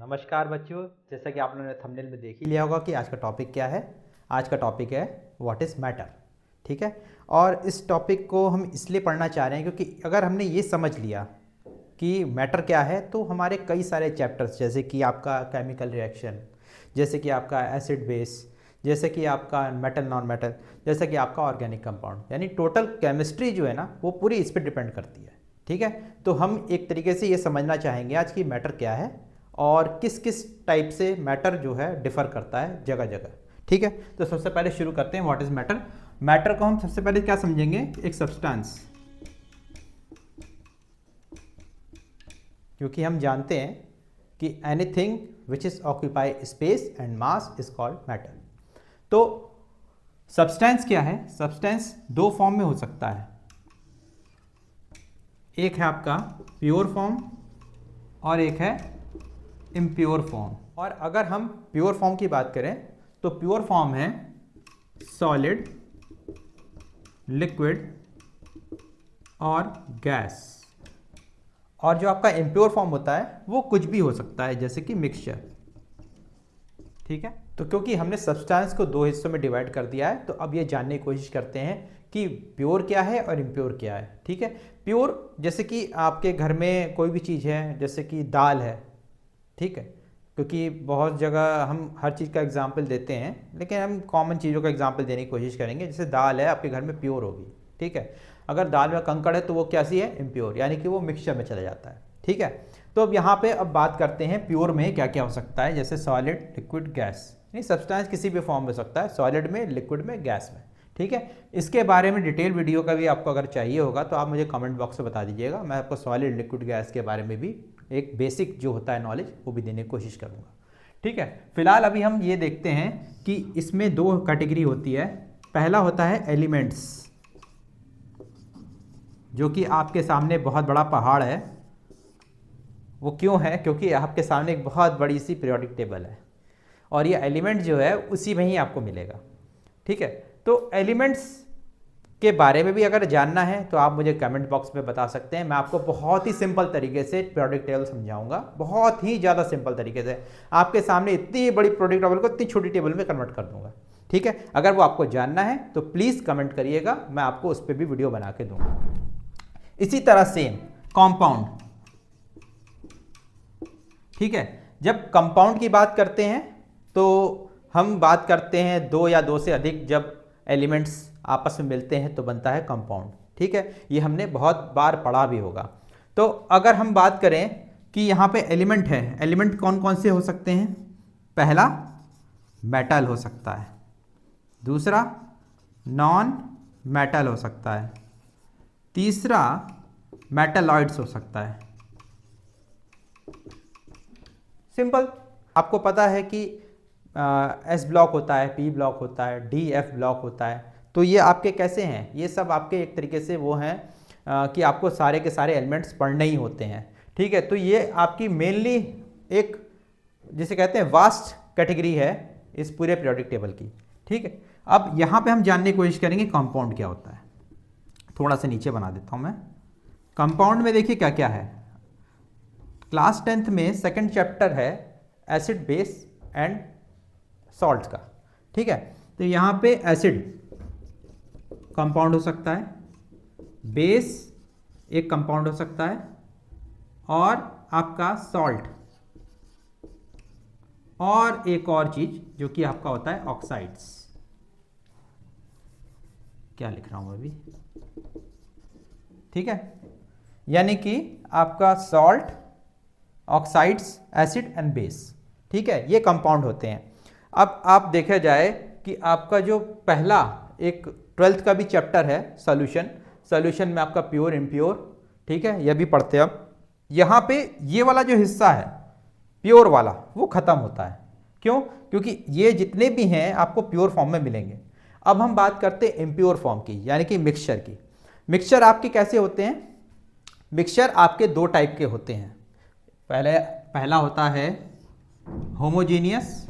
नमस्कार बच्चों, जैसा कि आप लोगों ने थंबनेल में देख ही लिया होगा कि आज का टॉपिक क्या है। आज का टॉपिक है व्हाट इज़ मैटर। ठीक है, और इस टॉपिक को हम इसलिए पढ़ना चाह रहे हैं क्योंकि अगर हमने ये समझ लिया कि मैटर क्या है तो हमारे कई सारे चैप्टर्स, जैसे कि आपका केमिकल रिएक्शन, जैसे कि आपका एसिड बेस, जैसे कि आपका मेटल नॉन मेटल, जैसे कि आपका ऑर्गेनिक कंपाउंड, यानी टोटल केमिस्ट्री जो है ना वो पूरी इस पर डिपेंड करती है। ठीक है, तो हम एक तरीके से ये समझना चाहेंगे आज कि मैटर क्या है और किस किस टाइप से मैटर जो है डिफर करता है जगह जगह। ठीक है, तो सबसे पहले शुरू करते हैं व्हाट इज मैटर। मैटर को हम सबसे पहले क्या समझेंगे, एक सब्सटेंस, क्योंकि हम जानते हैं कि anything which is occupy space and mass is called matter. तो सब्सटेंस क्या है? सब्सटेंस दो फॉर्म में हो सकता है, एक है आपका प्योर फॉर्म और एक है इम्प्योर फॉर्म। और अगर हम प्योर फॉर्म की बात करें तो प्योर फॉर्म है सॉलिड, लिक्विड और गैस। और जो आपका इम्प्योर फॉर्म होता है वो कुछ भी हो सकता है, जैसे कि मिक्सचर। ठीक है, तो क्योंकि हमने सब्सटेंस को दो हिस्सों में डिवाइड कर दिया है तो अब ये जानने की कोशिश करते हैं कि प्योर क्या है और इम्प्योर क्या है। ठीक है, प्योर जैसे कि आपके घर में कोई भी चीज़ है, जैसे कि दाल है। ठीक है, क्योंकि बहुत जगह हम हर चीज़ का एग्जाम्पल देते हैं, लेकिन हम कॉमन चीज़ों का एग्जाम्पल देने की कोशिश करेंगे। जैसे दाल है, आपके घर में प्योर होगी। ठीक है, अगर दाल में कंकड़ है तो वो कैसी है? इम्प्योर, यानी कि वो मिक्सचर में चला जाता है। ठीक है, तो अब यहाँ पे अब बात करते हैं प्योर में क्या क्या हो सकता है, जैसे सॉलिड, लिक्विड, गैस। नहीं, सब्सटेंस किसी भी फॉर्म में हो सकता है, सॉलिड में, लिक्विड में, गैस में। ठीक है, इसके बारे में डिटेल वीडियो का भी आपको अगर चाहिए होगा तो आप मुझे कमेंट बॉक्स में बता दीजिएगा, मैं आपको सॉलिड, लिक्विड, गैस के बारे में भी एक बेसिक जो होता है नॉलेज वो भी देने की कोशिश करूँगा। ठीक है, फिलहाल अभी हम ये देखते हैं कि इसमें दो कैटेगरी होती है। पहला होता है एलिमेंट्स, जो कि आपके सामने बहुत बड़ा पहाड़ है। वो क्यों है? क्योंकि आपके सामने एक बहुत बड़ी सी पीरियोडिक टेबल है और ये एलिमेंट जो है उसी में ही आपको मिलेगा। ठीक है, तो एलिमेंट्स के बारे में भी अगर जानना है तो आप मुझे कमेंट बॉक्स में बता सकते हैं। मैं आपको बहुत ही सिंपल तरीके से पीरियोडिक टेबल समझाऊंगा, बहुत ही ज़्यादा सिंपल तरीके से। आपके सामने इतनी बड़ी पीरियोडिक टेबल को इतनी छोटी टेबल में कन्वर्ट कर दूंगा। ठीक है, अगर वो आपको जानना है तो प्लीज़ कमेंट करिएगा, मैं आपको उस पर भी वीडियो बना के दूंगा। इसी तरह सेम कॉम्पाउंड। ठीक है, जब कंपाउंड की बात करते हैं तो हम बात करते हैं दो या दो से अधिक जब एलिमेंट्स आपस में मिलते हैं तो बनता है कंपाउंड। ठीक है, ये हमने बहुत बार पढ़ा भी होगा। तो अगर हम बात करें कि यहाँ पे एलिमेंट है, एलिमेंट कौन कौन से हो सकते हैं? पहला मेटल हो सकता है, दूसरा नॉन मेटल हो सकता है, तीसरा मेटलॉइड्स हो सकता है। सिंपल, आपको पता है कि एस ब्लॉक होता है, पी ब्लॉक होता है, डी एफ ब्लॉक होता है। तो ये आपके कैसे हैं? ये सब आपके एक तरीके से वो हैं कि आपको सारे के सारे एलिमेंट्स पढ़ने ही होते हैं। ठीक है, तो ये आपकी मेनली एक जिसे कहते हैं वास्ट कैटेगरी है इस पूरे पीरियोडिक टेबल की। ठीक है, अब यहाँ पे हम जानने की कोशिश करेंगे कंपाउंड क्या होता है। थोड़ा सा नीचे बना देता हूँ मैं। कंपाउंड में देखिए क्या क्या है। क्लास 10th में सेकंड चैप्टर है एसिड, बेस एंड सॉल्ट का। ठीक है, तो यहाँ पे एसिड कंपाउंड हो सकता है, बेस एक कंपाउंड हो सकता है, और आपका सॉल्ट, और एक और चीज जो कि आपका होता है ऑक्साइड्स। क्या लिख रहा हूं अभी? ठीक है, यानी कि आपका salt, oxides, acid and base. ठीक है, ये कंपाउंड होते हैं। अब आप देखा जाए कि आपका जो पहला एक 12th का भी चैप्टर है सॉल्यूशन, सॉल्यूशन में आपका प्योर, इम्प्योर, ठीक है, यह भी पढ़ते हैं। अब यहाँ पे ये वाला जो हिस्सा है प्योर वाला वो खत्म होता है। क्यों? क्योंकि ये जितने भी हैं आपको प्योर फॉर्म में मिलेंगे। अब हम बात करते हैं इम्प्योर फॉर्म की, यानी कि मिक्सचर की। मिक्सचर आपके कैसे होते हैं? मिक्सचर आपके दो टाइप के होते हैं। पहला होता है होमोजीनियस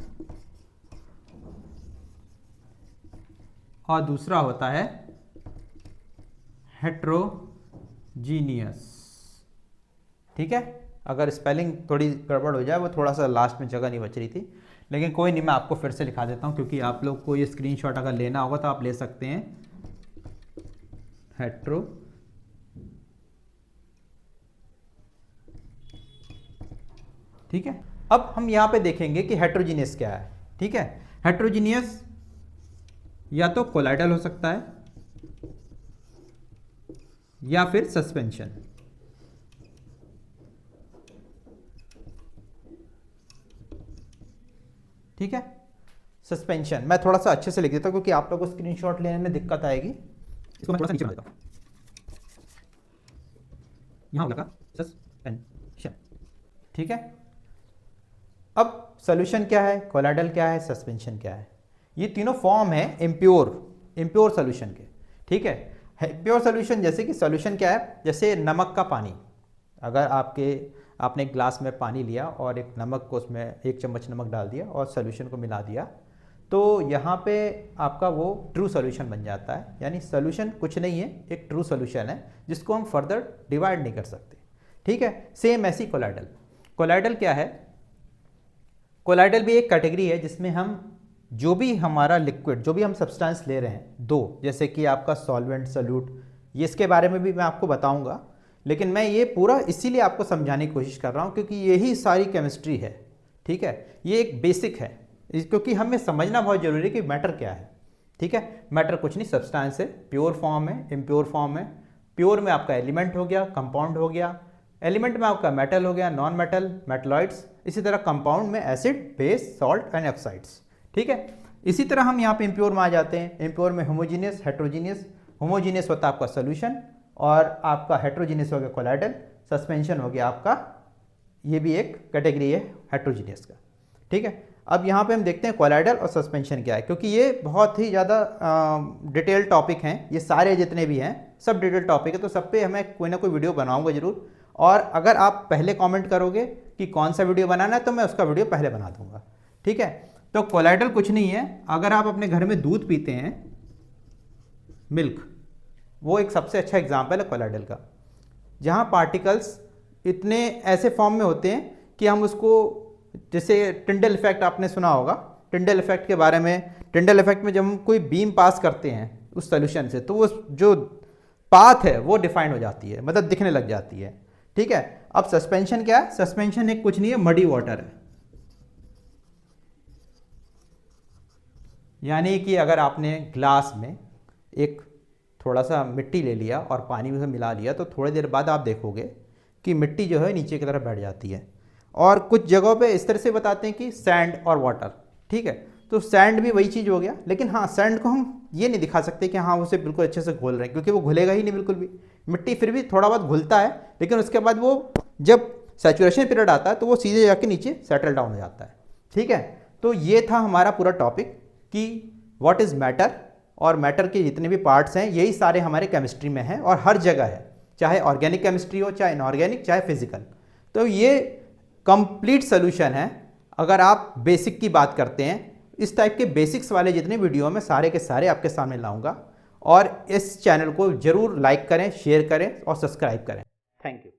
और दूसरा होता है हेट्रोजीनियस। ठीक है, अगर स्पेलिंग थोड़ी गड़बड़ हो जाए, वो थोड़ा सा लास्ट में जगह नहीं बच रही थी, लेकिन कोई नहीं, मैं आपको फिर से लिखा देता हूँ, क्योंकि आप लोग को ये स्क्रीनशॉट अगर लेना होगा तो आप ले सकते हैं। हेट्रो ठीक है। अब हम यहाँ पे देखेंगे कि हेट्रोजीनियस क्या है। ठीक है, हेट्रोजीनियस या तो कोलाइडल हो सकता है या फिर सस्पेंशन। ठीक है, सस्पेंशन मैं थोड़ा सा अच्छे से लिख देता हूं क्योंकि आप लोगों को स्क्रीनशॉट लेने में दिक्कत आएगी। इसको मैं थोड़ा सा नीचे बना देता हूं, यहां होगा सस्पेंशन। ठीक है, अब सॉल्यूशन क्या है, कोलाइडल क्या है, सस्पेंशन क्या है, ये तीनों फॉर्म है इम्प्योर सॉल्यूशन के। ठीक है, इम्प्योर सॉल्यूशन जैसे कि सॉल्यूशन क्या है, जैसे नमक का पानी। अगर आपने एक ग्लास में पानी लिया और एक नमक को उसमें 1 चम्मच नमक डाल दिया और सॉल्यूशन को मिला दिया, तो यहाँ पे आपका वो ट्रू सॉल्यूशन बन जाता है। यानी सॉल्यूशन कुछ नहीं है, एक ट्रू सॉल्यूशन है जिसको हम फर्दर डिवाइड नहीं कर सकते। ठीक है, सेम ऐसी कोलाइडल। कोलाइडल क्या है, कोलाइडल भी एक कैटेगरी है जिसमें हम जो भी हमारा लिक्विड, जो भी हम सब्सटेंस ले रहे हैं, दो, जैसे कि आपका सॉल्वेंट, सॉल्यूट, ये इसके बारे में भी मैं आपको बताऊंगा, लेकिन मैं ये पूरा इसीलिए आपको समझाने की कोशिश कर रहा हूँ क्योंकि यही सारी केमिस्ट्री है। ठीक है, ये एक बेसिक है, क्योंकि हमें समझना बहुत जरूरी है कि मैटर क्या है। ठीक है, मैटर कुछ नहीं, सब्सटेंस है, प्योर फॉर्म है, इम्प्योर फॉर्म है। प्योर में आपका एलिमेंट हो गया, कंपाउंड हो गया, एलिमेंट में आपका मेटल हो गया, नॉन मेटल, मेटलॉइड्स, इसी तरह कंपाउंड में acid, base, salt and oxides. ठीक है, इसी तरह हम यहाँ पे इम्प्योर में आ जाते हैं। इम्प्योर में होमोजीनियस, हेट्रोजीनियस। होमोजीनियस होता है आपका सोल्यूशन और आपका हेट्रोजीनियस हो गया कोलाइडल। सस्पेंशन हो गया आपका, ये भी एक कैटेगरी है हेट्रोजीनियस का। ठीक है, अब यहाँ पे हम देखते हैं कोलाइडल और सस्पेंशन क्या है, क्योंकि ये बहुत ही ज़्यादा डिटेल टॉपिक हैं, ये सारे जितने भी हैं सब डिटेल टॉपिक है, तो सब पे हमें कोई ना कोई वीडियो बनाऊंगा जरूर। और अगर आप पहले कमेंट करोगे कि कौन सा वीडियो बनाना है तो मैं उसका वीडियो पहले बना दूंगा। ठीक है, तो कोलाइडल कुछ नहीं है, अगर आप अपने घर में दूध पीते हैं, मिल्क, वो एक सबसे अच्छा एग्जाम्पल है कोलाइडल का, जहाँ पार्टिकल्स इतने ऐसे फॉर्म में होते हैं कि हम उसको, जैसे टिंडल इफेक्ट आपने सुना होगा, टिंडल इफेक्ट के बारे में। टिंडल इफेक्ट में जब हम कोई बीम पास करते हैं उस सोल्यूशन से, तो वो जो पाथ है वो डिफाइन हो जाती है, मतलब दिखने लग जाती है। ठीक है, अब सस्पेंशन क्या है, सस्पेंशन एक कुछ नहीं है, मडी वाटर है। यानी कि अगर आपने ग्लास में एक थोड़ा सा मिट्टी ले लिया और पानी में मिला लिया, तो थोड़ी देर बाद आप देखोगे कि मिट्टी जो है नीचे की तरफ बैठ जाती है। और कुछ जगहों पे इस तरह से बताते हैं कि सैंड और वाटर। ठीक है, तो सैंड भी वही चीज़ हो गया, लेकिन हाँ, सैंड को हम ये नहीं दिखा सकते कि हाँ उसे बिल्कुल अच्छे से घोल रहे हैं, क्योंकि वो घुलेगा ही नहीं बिल्कुल भी। मिट्टी फिर भी थोड़ा बहुत घुलता है, लेकिन उसके बाद वो जब सैचुरेशन पीरियड आता है तो वो सीधे जाके नीचे सेटल डाउन हो जाता है। ठीक है, तो ये था हमारा पूरा टॉपिक कि व्हाट इज़ मैटर, और मैटर के जितने भी पार्ट्स हैं यही सारे हमारे केमिस्ट्री में हैं और हर जगह है, चाहे ऑर्गेनिक केमिस्ट्री हो, चाहे इनऑर्गेनिक, चाहे फिजिकल। तो ये कंप्लीट सोल्यूशन है। अगर आप बेसिक की बात करते हैं, इस टाइप के बेसिक्स वाले जितने वीडियो मैं सारे के सारे आपके सामने लाऊंगा, और इस चैनल को जरूर लाइक करें, शेयर करें और सब्सक्राइब करें। Thank you.